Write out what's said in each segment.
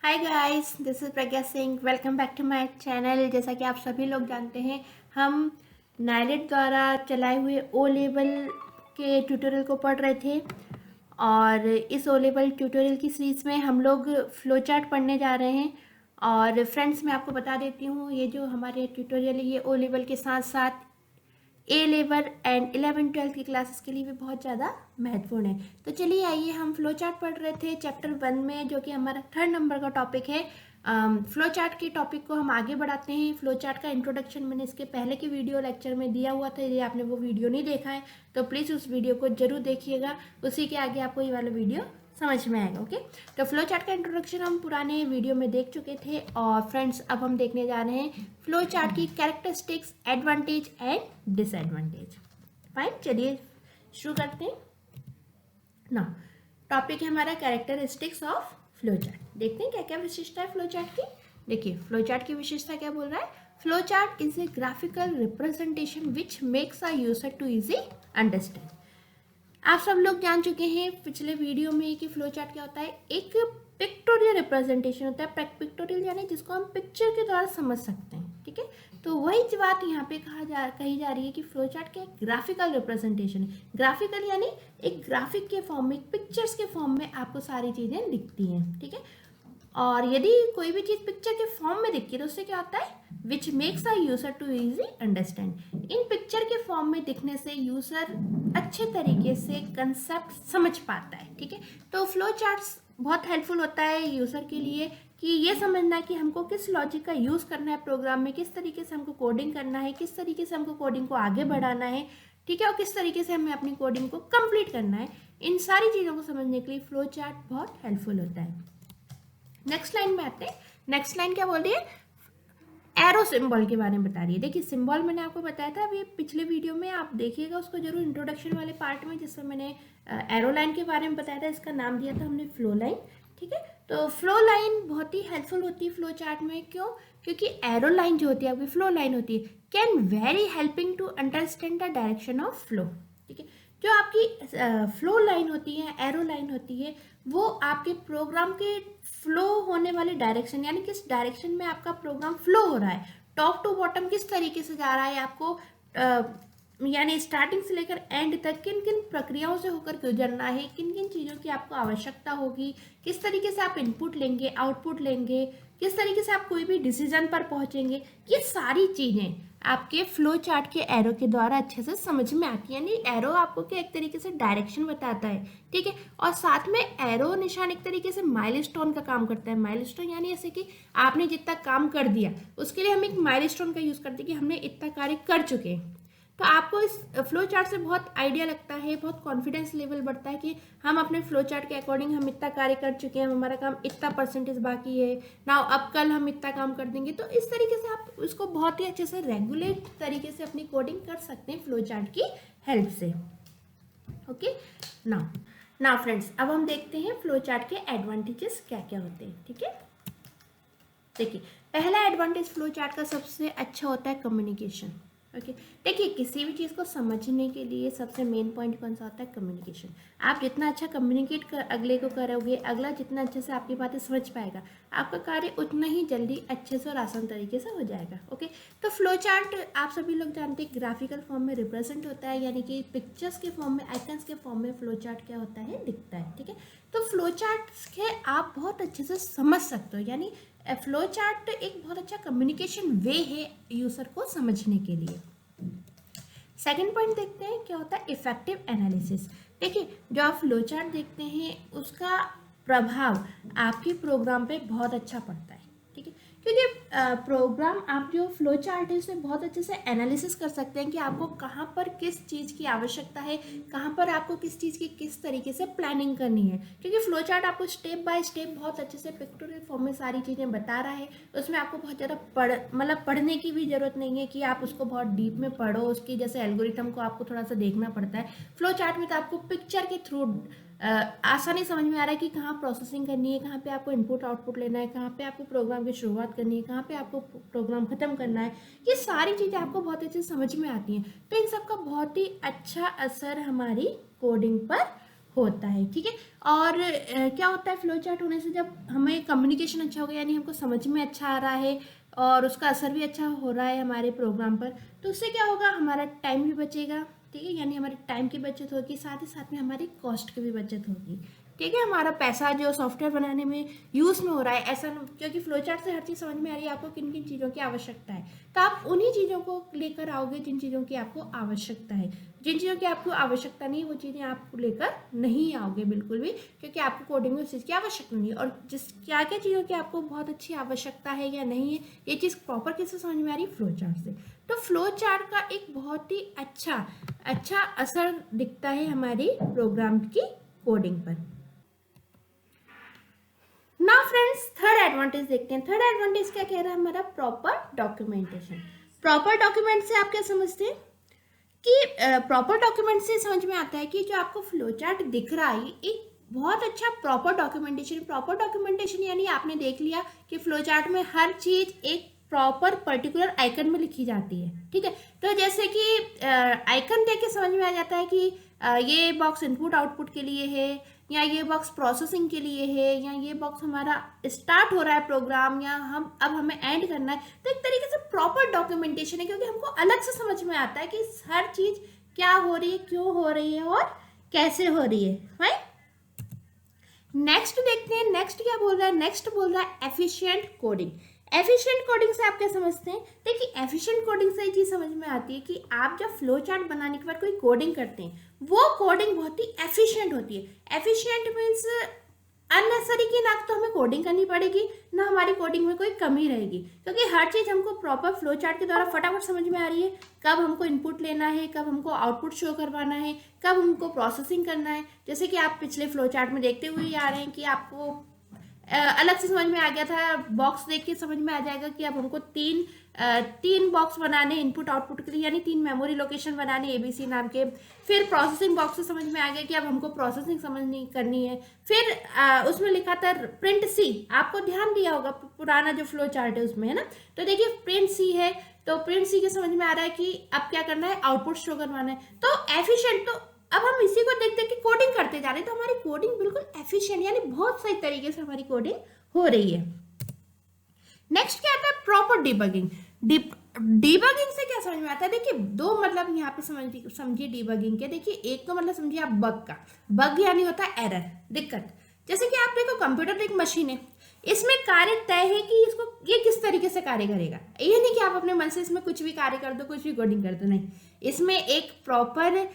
Hi guys, this is Pragya Singh. Welcome back to my channel. जैसा कि आप सभी लोग जानते हैं, हम नाइलेट द्वारा चलाए हुए ओ लेवल के ट्यूटोरियल को पढ़ रहे थे और इस ओ लेवल ट्यूटोरियल की सीरीज़ में हम लोग फ्लो चार्ट पढ़ने जा रहे हैं। और फ्रेंड्स, मैं आपको बता देती हूँ, ये जो हमारे ट्यूटोरियल है ये ओ लेवल के साथ साथ ए लेवल एंड 11-12 की क्लासेस के लिए भी बहुत ज़्यादा महत्वपूर्ण है। तो चलिए आइए, हम फ्लो चार्ट पढ़ रहे थे चैप्टर 1 में, जो कि हमारा 3rd नंबर का टॉपिक है। फ्लो चार्ट के टॉपिक को हम आगे बढ़ाते हैं। फ्लो चार्ट का इंट्रोडक्शन मैंने इसके पहले के वीडियो लेक्चर में दिया हुआ था। यदि आपने वो वीडियो नहीं देखा है तो प्लीज़ उस वीडियो को जरूर देखिएगा, उसी के आगे आपको ये वाला वीडियो समझ में आएगा। ओके, तो फ्लो चार्ट का इंट्रोडक्शन हम पुराने वीडियो में देख चुके थे और फ्रेंड्स अब हम देखने जा रहे हैं फ्लो चार्ट की characteristics, advantage and disadvantage. Fine, चलिए शुरू करते हैं ना। टॉपिक है हमारा कैरेक्टरिस्टिक्स ऑफ फ्लो चार्ट। देखते हैं क्या क्या विशेषता है फ्लो चार्ट की। देखिए, फ्लो चार्ट की विशेषता क्या बोल रहा है। Flow chart is a graphical representation which makes a user to easy understand. आप सब लोग जान चुके हैं पिछले वीडियो में कि फ्लो चार्ट क्या होता है। एक पिक्टोरियल रिप्रेजेंटेशन होता है। पिक्टोरियल यानी जिसको हम पिक्चर के द्वारा समझ सकते हैं, ठीक है। तो वही बात यहाँ पे कही जा रही है कि फ्लो चार्ट क्या ग्राफिकल रिप्रेजेंटेशन है। ग्राफिकल यानी एक ग्राफिक के फॉर्म में, पिक्चर्स के फॉर्म में आपको सारी चीज़ें दिखती हैं, ठीक है। और यदि कोई भी चीज़ पिक्चर के फॉर्म में दिखती है तो उससे क्या होता है, which makes a user to easy understand. इन पिक्चर के फॉर्म में दिखने से यूजर अच्छे तरीके से कंसेप्ट समझ पाता है, ठीक है। तो फ्लो चार्ट्स बहुत हेल्पफुल होता है यूजर के लिए कि ये समझना कि हमको किस लॉजिक का यूज़ करना है प्रोग्राम में, किस तरीके से हमको कोडिंग करना है, किस तरीके से हमको कोडिंग को आगे बढ़ाना है, ठीक है, और किस तरीके से हमें अपनी कोडिंग को कंप्लीट करना है। इन सारी चीज़ों को समझने के लिए फ्लो चार्ट बहुत हेल्पफुल होता है। नेक्स्ट लाइन में आते हैं। नेक्स्ट लाइन क्या बोल रही है, एरो सिंबल के बारे में बता रही है। देखिए, सिंबल मैंने आपको बताया था अभी पिछले वीडियो में, आप देखिएगा उसको जरूर, इंट्रोडक्शन वाले पार्ट में, जिसमें मैंने एरो लाइन के बारे में बताया था। इसका नाम दिया था हमने फ्लो लाइन, ठीक है। तो फ्लो लाइन बहुत ही हेल्पफुल होती है फ्लो चार्ट में। क्यों? क्योंकि एरो लाइन जो होती है, आपकी फ्लो लाइन होती है, can very helping to understand the direction of flow, ठीक है। जो आपकी फ्लो लाइन होती है, एरो लाइन होती है, वो आपके प्रोग्राम के फ्लो होने वाले डायरेक्शन, यानी किस डायरेक्शन में आपका प्रोग्राम फ्लो हो रहा है, टॉप टू बॉटम किस तरीके से जा रहा है, आपको यानी स्टार्टिंग से लेकर एंड तक किन किन प्रक्रियाओं से होकर गुजरना है, किन किन चीज़ों की आपको आवश्यकता होगी, किस तरीके से आप इनपुट लेंगे, आउटपुट लेंगे, किस तरीके से आप कोई भी डिसीजन पर पहुंचेंगे, ये सारी चीज़ें आपके फ्लो चार्ट के एरो के द्वारा अच्छे से समझ में आती है। यानी एरो आपको क्या एक तरीके से डायरेक्शन बताता है, ठीक है। और साथ में एरो निशान एक तरीके से माइलस्टोन का काम करता है। माइलस्टोन यानी ऐसे कि आपने जितना काम कर दिया उसके लिए हम एक माइलस्टोन का यूज़ करते हैं कि हमने इतना कार्य कर चुके हैं। तो आपको इस फ्लो चार्ट से बहुत आइडिया लगता है, बहुत कॉन्फिडेंस लेवल बढ़ता है कि हम अपने फ्लो चार्ट के अकॉर्डिंग हम इतना कार्य कर चुके हैं, हमारा काम इतना परसेंटेज बाकी है ना, अब कल हम इतना काम कर देंगे। तो इस तरीके से आप उसको बहुत ही अच्छे से रेगुलेट तरीके से अपनी कोडिंग कर सकते हैं फ्लो चार्ट की हेल्प से। ओके, नाउ फ्रेंड्स, अब हम देखते हैं फ्लो चार्ट के एडवांटेजेस क्या क्या होते हैं, ठीक है। देखिए, पहला एडवांटेज फ्लो चार्ट का सबसे अच्छा होता है कम्युनिकेशन। ओके, देखिए, किसी भी चीज़ को समझने के लिए सबसे मेन पॉइंट कौन सा होता है, कम्युनिकेशन। आप जितना अच्छा कम्युनिकेट कर अगले को करोगे, अगला जितना अच्छे से आपकी बातें समझ पाएगा, आपका कार्य उतना ही जल्दी अच्छे से और आसान तरीके से हो जाएगा। ओके, तो फ्लो चार्ट आप सभी लोग जानते हैं ग्राफिकल फॉर्म में रिप्रेजेंट होता है, यानी कि पिक्चर्स के फॉर्म में, आइकन्स के फॉर्म में फ्लो चार्ट क्या होता है, दिखता है, ठीक है। तो फ्लो चार्ट के आप बहुत अच्छे से समझ सकते हो, यानी फ्लो चार्ट एक बहुत अच्छा कम्युनिकेशन वे है यूजर को समझने के लिए। सेकंड पॉइंट देखते हैं क्या होता है, इफेक्टिव एनालिसिस। देखिए, जो आप फ्लो चार्ट देखते हैं उसका प्रभाव आपके प्रोग्राम पे बहुत अच्छा पड़ता है, ठीक है। क्योंकि प्रोग्राम, आप जो फ्लो चार्ट है उसमें बहुत अच्छे से एनालिसिस कर सकते हैं कि आपको कहाँ पर किस चीज़ की आवश्यकता है, कहाँ पर आपको किस चीज़ की किस तरीके से प्लानिंग करनी है। क्योंकि फ्लो चार्ट आपको स्टेप बाय स्टेप बहुत अच्छे से पिक्टोरियल फॉर्म में सारी चीज़ें बता रहा है। उसमें आपको बहुत ज़्यादा पढ़ने की भी ज़रूरत नहीं है कि आप उसको बहुत डीप में पढ़ो, उसकी जैसे एल्गोरिथम को आपको थोड़ा सा देखना पड़ता है। फ्लो चार्ट में तो आपको पिक्चर के थ्रू आसानी समझ में आ रहा है कि कहाँ प्रोसेसिंग करनी है, कहाँ पे आपको इनपुट आउटपुट लेना है, कहाँ पे आपको प्रोग्राम की शुरुआत करनी है, कहाँ पे आपको प्रोग्राम खत्म करना है। ये सारी चीज़ें आपको बहुत अच्छे से समझ में आती हैं। तो इन सब का बहुत ही अच्छा असर हमारी कोडिंग पर होता है, ठीक है। और क्या होता है फ्लो चार्ट होने से, जब हमें कम्युनिकेशन अच्छा होगा, यानी हमको समझ में अच्छा आ रहा है और उसका असर भी अच्छा हो रहा है हमारे प्रोग्राम पर, तो उससे क्या होगा, हमारा टाइम भी बचेगा, ठीक है, यानी हमारे टाइम की बचत होगी, साथ ही साथ में हमारी कॉस्ट की भी बचत होगी, ठीक है। हमारा पैसा जो सॉफ्टवेयर बनाने में यूज़ में हो रहा है, ऐसा क्योंकि फ्लो चार्ट से हर चीज़ समझ में आ रही है आपको किन किन चीज़ों की आवश्यकता है, तो आप उन्हीं चीज़ों को लेकर आओगे जिन चीज़ों की आपको आवश्यकता है। जिन चीज़ों की आपको आवश्यकता नहीं, वो चीज़ें आप लेकर नहीं आओगे बिल्कुल भी, क्योंकि आपको कोडिंग में उस चीज़ की आवश्यकता नहीं है। और जिस क्या क्या चीज़ों की आपको बहुत अच्छी आवश्यकता है या नहीं है, ये चीज़ प्रॉपर किससे समझ में आ रही है, फ्लो चार्ट से। तो फ्लो चार्ट का एक बहुत ही अच्छा असर दिखता है हमारी प्रोग्राम की कोडिंग पर। नाउ फ्रेंड्स, थर्ड एडवांटेज देखते हैं। थर्ड एडवांटेज क्या कह रहा है हमारा, प्रॉपर डॉक्यूमेंटेशन। प्रॉपर डॉक्यूमेंट से आप क्या समझते हैं कि प्रॉपर डॉक्यूमेंट से समझ में आता है कि जो आपको फ्लो चार्ट दिख रहा है, एक बहुत अच्छा प्रॉपर डॉक्यूमेंटेशन। प्रॉपर डॉक्यूमेंटेशन यानी आपने देख लिया कि फ्लो चार्ट में हर चीज एक प्रॉपर पर्टिकुलर आइकन में लिखी जाती है, ठीक है। तो जैसे कि आइकन देख के समझ में आ जाता है कि ये बॉक्स इनपुट आउटपुट के लिए है, या ये बॉक्स प्रोसेसिंग के लिए है, या ये बॉक्स हमारा स्टार्ट हो रहा है प्रोग्राम, या हमें एंड करना है। तो एक तरीके से प्रॉपर डॉक्यूमेंटेशन है, क्योंकि हमको अलग से समझ में आता है कि हर चीज क्या हो रही है, क्यों हो रही है और कैसे हो रही है, राइट। नेक्स्ट देखते हैं, नेक्स्ट क्या बोल रहा है, नेक्स्ट बोल रहा है एफिशिएंट कोडिंग। एफिशिएंट कोडिंग से आप क्या समझते हैं, देखिए एफिशिएंट कोडिंग से ये चीज समझ में आती है कि आप जब फ्लो चार्ट बनाने के बाद कोई कोडिंग करते हैं, वो कोडिंग बहुत ही एफिशिएंट होती है। एफिशिएंट मीन्स अननेसेसरी की ना तो हमें कोडिंग करनी पड़ेगी, ना हमारी कोडिंग में कोई कमी रहेगी, क्योंकि हर चीज़ हमको प्रॉपर फ्लो चार्ट के द्वारा फटाफट समझ में आ रही है। कब हमको इनपुट लेना है, कब हमको आउटपुट शो करवाना है, कब हमको प्रोसेसिंग करना है। जैसे कि आप पिछले फ्लो चार्ट में देखते हुए आ रहे हैं कि आपको अलग से समझ में आ गया था, बॉक्स देख के समझ में आ जाएगा कि अब हमको तीन बॉक्स बनाने इनपुट आउटपुट के लिए, यानी 3 मेमोरी लोकेशन बनाने ABC नाम के। फिर प्रोसेसिंग बॉक्स से समझ में आ गया कि अब हमको प्रोसेसिंग समझनी करनी है। फिर उसमें लिखा था प्रिंट C, आपको ध्यान दिया होगा पुराना जो फ्लो चार्ट है उसमें, है ना। तो देखिए प्रिंट C है, तो प्रिंट C के समझ में आ रहा है कि अब क्या करना है, आउटपुट शो करवाना है। तो एफिशिएंट, तो अब हम इसी को देख देख के कोडिंग करते जा रहे हैं, तो हमारी कोडिंग बिल्कुल एफिशिएंट, यानी बहुत सही तरीके से हमारी कोडिंग हो रही है। नेक्स्ट क्या आता है, प्रॉपर डिबगिंग। डिबगिंग से क्या समझ में आता है, देखिए दो मतलब यहाँ पे समझिए डिबगिंग के। देखिए एक तो मतलब समझिए आप बग का, बग यानी होता है एरर, दिक्कत। जैसे कि आप देखो कंप्यूटर एक मशीन है, इसमें कार्य तय है कि इसको ये किस तरीके से कार्य करेगा। ये नहीं कि आप अपने मन से इसमें कुछ भी कार्य कर दो, कुछ भी कोडिंग कर दो, नहीं। इसमें एक प्रॉपर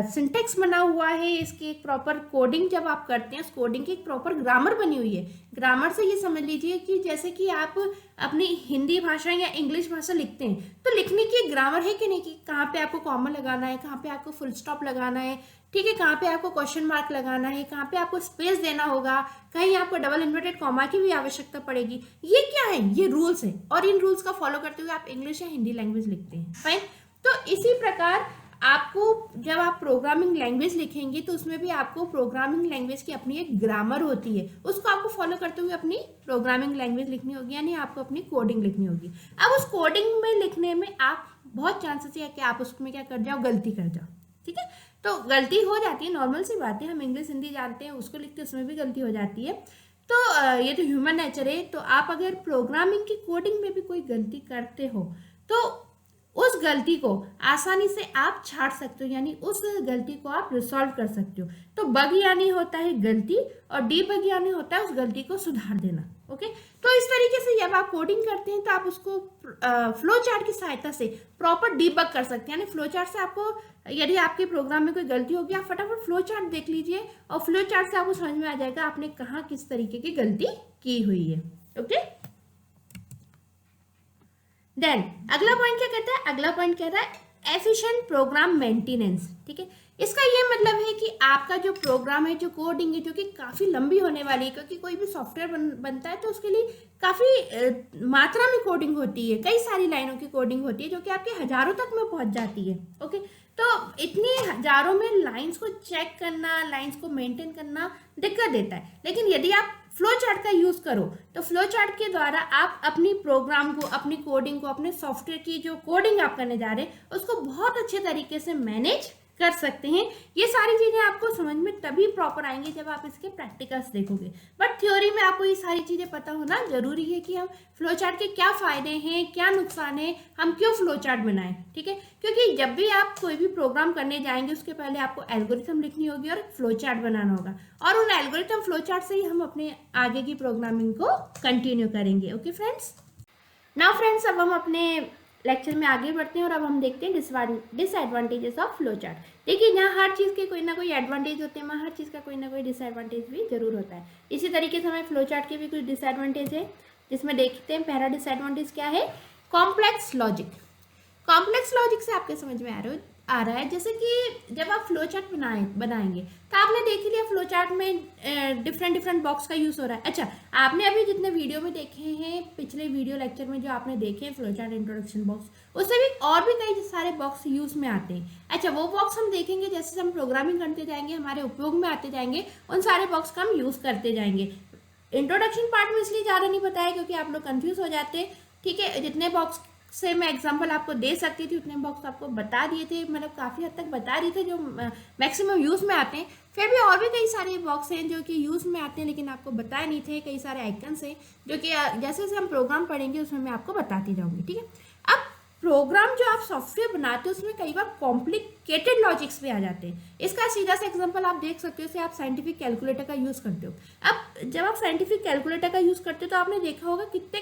सिंटेक्स बना हुआ है, इसकी एक प्रॉपर कोडिंग जब आप करते हैं, उस कोडिंग की एक प्रॉपर ग्रामर बनी हुई है। ग्रामर से ये समझ लीजिए कि जैसे कि आप अपनी हिंदी भाषा या इंग्लिश भाषा लिखते हैं, तो लिखने की ग्रामर है कि नहीं, कि कहाँ पे आपको कॉमा लगाना है, कहाँ पे आपको फुल स्टॉप लगाना है, ठीक है, कहाँ पे आपको क्वेश्चन मार्क लगाना है, कहाँ पे आपको स्पेस देना होगा, कहीं आपको डबल इन्वर्टेड कॉमा की भी आवश्यकता पड़ेगी। ये क्या है, ये रूल्स है, और इन रूल्स का फॉलो करते हुए आप इंग्लिश या हिंदी लैंग्वेज लिखते हैं, फाइन। तो इसी प्रकार आपको जब आप प्रोग्रामिंग लैंग्वेज लिखेंगे, तो उसमें भी आपको प्रोग्रामिंग लैंग्वेज की अपनी एक ग्रामर होती है, उसको आपको फॉलो करते हुए अपनी प्रोग्रामिंग लैंग्वेज लिखनी होगी, यानी आपको अपनी कोडिंग लिखनी होगी। अब उस कोडिंग में लिखने में आप बहुत चांसेस है कि आप उसमें क्या कर जाओ, गलती कर जाओ, ठीक है। तो गलती हो जाती है, नॉर्मल सी बात है, हम इंग्लिश हिंदी जानते हैं, उसको लिखते उसमें भी गलती हो जाती है। तो ये तो ह्यूमन नेचर है। तो आप अगर प्रोग्रामिंग की कोडिंग में भी कोई गलती करते हो, तो उस गलती को आसानी से आप छाट सकते हो, यानी उस गलती को आप रिसॉल्व कर सकते हो। तो बग यानी होता है गलती, और डीबग यानी होता है उस गलती को सुधार देना, ओके। तो इस तरीके से जब आप कोडिंग करते हैं, तो आप उसको फ्लो चार्ट की सहायता से प्रॉपर डीबग कर सकते हैं। यानी फ्लो चार्ट से आपको, यदि आपके प्रोग्राम में कोई गलती होगी, आप फटाफट फ्लो चार्ट देख लीजिए, और फ्लो चार्ट से आपको समझ में आ जाएगा आपने कहाँ किस तरीके की गलती की हुई है, ओके। देन अगला पॉइंट क्या कहता है, अगला पॉइंट कहता है एफिशिएंट प्रोग्राम मेंटेनेंस, ठीक है। इसका ये मतलब है कि आपका जो प्रोग्राम है, जो कोडिंग है, जो कि काफ़ी लंबी होने वाली है, क्योंकि कोई भी सॉफ्टवेयर बनता है तो उसके लिए काफ़ी मात्रा में कोडिंग होती है, कई सारी लाइनों की कोडिंग होती है, जो कि आपके हजारों तक में पहुंच जाती है, ओके। तो इतनी हजारों में लाइंस को चेक करना, लाइंस को मेंटेन करना दिक्कत देता है। लेकिन यदि आप फ्लो चार्ट का यूज करो, तो फ्लो चार्ट के द्वारा आप अपनी प्रोग्राम को, अपनी कोडिंग को, अपने सॉफ्टवेयर की जो कोडिंग आप करने जा रहे हैं, उसको बहुत अच्छे तरीके से मैनेज कर सकते हैं। ये सारी चीज़ें आपको समझ में तभी प्रॉपर आएंगी जब आप इसके प्रैक्टिकल्स देखोगे। बट थ्योरी में आपको ये सारी चीज़ें पता होना जरूरी है कि हम फ्लो चार्ट के क्या फ़ायदे हैं, क्या नुकसान है, हम क्यों फ्लो चार्ट बनाएं, ठीक है। क्योंकि जब भी आप कोई भी प्रोग्राम करने जाएंगे उसके पहले आपको एल्गोरिथम लिखनी होगी और फ्लो चार्ट बनाना होगा, और उन एल्गोरिथम फ्लो चार्ट से ही हम अपने आगे की प्रोग्रामिंग को कंटिन्यू करेंगे। ओके फ्रेंड्स, नाउ फ्रेंड्स, अब हम अपने लेक्चर में आगे बढ़ते हैं और अब हम देखते हैं डिसएडवांटेजेस ऑफ फ्लो चार्ट। देखिए, यहाँ हर चीज़ के कोई ना कोई एडवांटेज होते हैं, हर चीज़ का कोई ना कोई डिसएडवांटेज भी जरूर होता है। इसी तरीके से हमें फ्लो चार्ट के भी कुछ डिसएडवांटेज है, जिसमें देखते हैं पहला डिसएडवांटेज क्या है, कॉम्प्लेक्स लॉजिक। कॉम्प्लेक्स लॉजिक से आपके समझ में आ रहा है जैसे कि जब आप फ्लो चार्ट बनाएंगे तो आपने देख लिया फ्लो चार्ट में डिफरेंट बॉक्स का यूज़ हो रहा है। अच्छा, आपने अभी जितने वीडियो में देखे हैं, पिछले वीडियो लेक्चर में जो आपने देखे हैं फ्लो चार्ट इंट्रोडक्शन बॉक्स, उससे भी और भी कई सारे बॉक्स यूज़ में आते हैं। अच्छा, वो बॉक्स हम देखेंगे जैसे हम प्रोग्रामिंग करते जाएंगे, हमारे उपयोग में आते जाएंगे, उन सारे बॉक्स का हम यूज़ करते जाएंगे। इंट्रोडक्शन पार्ट में इसलिए ज़्यादा नहीं बताया क्योंकि आप लोग कन्फ्यूज़ हो जाते हैं, ठीक है। जितने बॉक्स से मैं एग्जांपल आपको दे सकती थी उतने बॉक्स आपको बता दिए थे, मतलब काफ़ी हद तक बता दिए थे जो मैक्सिमम यूज़ में आते हैं। फिर भी और भी कई सारे बॉक्स हैं जो कि यूज़ में आते हैं लेकिन आपको बताए नहीं थे। कई सारे आइकन्स हैं जो कि जैसे जैसे हम प्रोग्राम पढ़ेंगे उसमें मैं आपको बताती जाऊँगी, ठीक है। अब प्रोग्राम जो आप सॉफ्टवेयर बनाते हो उसमें कई बार कॉम्प्लिकेटेड लॉजिक्स भी आ जाते हैं। इसका सीधा सा एग्जांपल आप देख सकते हो, जैसे आप साइंटिफिक कैलकुलेटर का यूज़ करते हो। अब जब आप साइंटिफिक कैलकुलेटर का यूज़ करते हो तो आपने देखा होगा कितने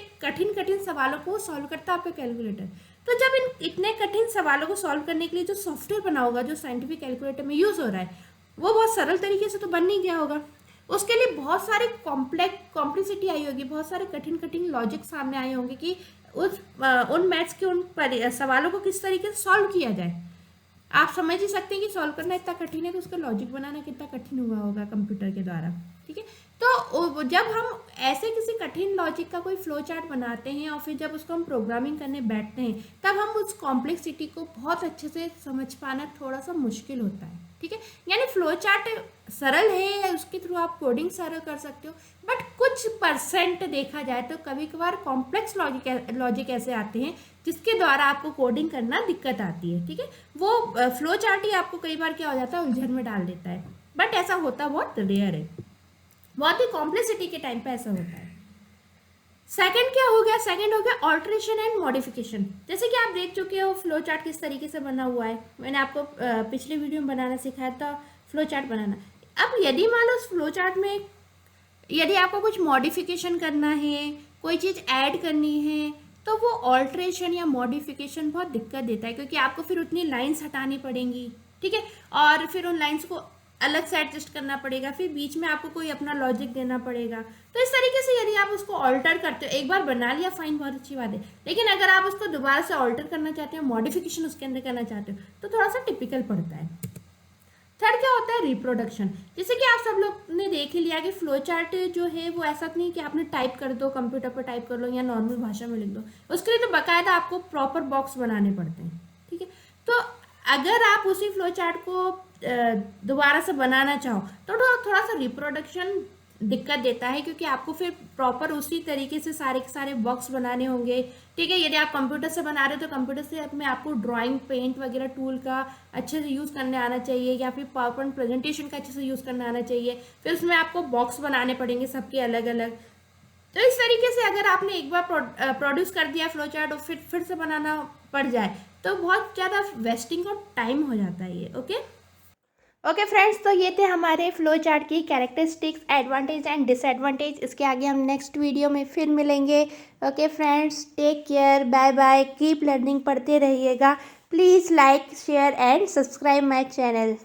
कठिन सवालों को सॉल्व करता है आपका कैलकुलेटर। तो जब इन इतने कठिन सवालों को सॉल्व करने के लिए जो सॉफ्टवेयर बना होगा, जो साइंटिफिक कैलकुलेटर में यूज़ हो रहा है, वो बहुत सरल तरीके से तो बन नहीं गया होगा। उसके लिए बहुत सारी कॉम्प्लेक्सिटी आई होगी, बहुत सारे कठिन लॉजिक सामने आए होंगे कि उन मैथ्स के उन सवालों को किस तरीके से सॉल्व किया जाए। आप समझ ही सकते हैं कि सॉल्व करना इतना कठिन है तो उसका लॉजिक बनाना कितना कठिन हुआ होगा कंप्यूटर के द्वारा, ठीक है। तो जब हम ऐसे किसी कठिन लॉजिक का कोई फ्लो चार्ट बनाते हैं और फिर जब उसको हम प्रोग्रामिंग करने बैठते हैं तब हम उस कॉम्प्लेक्सिटी को बहुत अच्छे से समझ पाना थोड़ा सा मुश्किल होता है, ठीक है। यानी फ्लो चार्ट सरल है, उसके थ्रू आप कोडिंग सरल कर सकते हो, बट कुछ परसेंट देखा जाए तो कभी कभार कॉम्प्लेक्स लॉजिक ऐसे आते हैं जिसके द्वारा आपको कोडिंग करना दिक्कत आती है, ठीक है। वो फ्लो चार्ट ही आपको कई बार क्या हो जाता है, उलझन में डाल देता है, बट ऐसा होता बहुत रेयर है, बहुत ही कॉम्प्लेक्सिटी के टाइम पे ऐसा होता है। सेकंड क्या हो गया, सेकंड हो गया ऑल्ट्रेशन एंड मॉडिफिकेशन। जैसे कि आप देख चुके हो फ्लो चार्ट किस तरीके से बना हुआ है, मैंने आपको पिछले वीडियो में बनाना सिखाया था फ्लो चार्ट बनाना। अब यदि मान लो उस फ्लो चार्ट में यदि आपको कुछ मॉडिफिकेशन करना है, कोई चीज़ ऐड करनी है, तो वो ऑल्ट्रेशन या मॉडिफिकेशन बहुत दिक्कत देता है क्योंकि आपको फिर उतनी लाइन्स हटानी पड़ेंगी, ठीक है, और फिर उन लाइन्स को अलग से एडजस्ट करना पड़ेगा, फिर बीच में आपको कोई अपना लॉजिक देना पड़ेगा। तो इस तरीके से यदि आप उसको ऑल्टर करते हो, एक बार बना लिया फाइन, बहुत अच्छी बात है, लेकिन अगर आप उसको दोबारा से ऑल्टर करना चाहते हो, मॉडिफिकेशन उसके अंदर करना चाहते हो, तो थोड़ा सा टिपिकल पड़ता है। थर्ड क्या होता है, रिप्रोडक्शन। जैसे कि आप सब लोग ने देख ही लिया कि फ्लो चार्ट जो है वो ऐसा नहीं कि आपने टाइप कर दो, कंप्यूटर पर टाइप कर लो या नॉर्मल भाषा में लिख दो, उसके लिए तो बाकायदा आपको प्रॉपर बॉक्स बनाने पड़ते हैं, ठीक है। तो अगर आप उसी फ्लो चार्ट को दोबारा से बनाना चाहो तो थोड़ा सा रिप्रोडक्शन दिक्कत देता है क्योंकि आपको फिर प्रॉपर उसी तरीके से सारे के सारे बॉक्स बनाने होंगे, ठीक है। यदि आप कंप्यूटर से बना रहे हो तो कंप्यूटर से में आपको ड्राइंग, पेंट वगैरह टूल का अच्छे से यूज़ करने आना चाहिए, या फिर पावर पॉइंट प्रेजेंटेशन का अच्छे से यूज़ करना आना चाहिए। फिर उसमें आपको बॉक्स बनाने पड़ेंगे सबके अलग अलग। तो इस तरीके से अगर आपने एक बार प्रोड्यूस कर दिया फ्लो चार्ट और फिर से बनाना पड़ जाए तो बहुत ज़्यादा वेस्टिंग ऑफ टाइम हो जाता है ये, ओके फ्रेंड्स। तो ये थे हमारे फ्लो चार्ट की कैरेक्टरिस्टिक्स, एडवांटेज एंड डिसएडवांटेज। इसके आगे हम नेक्स्ट वीडियो में फिर मिलेंगे। Okay friends, take care, bye bye, keep learning, पढ़ते रहिएगा। Please like, share and subscribe my channel.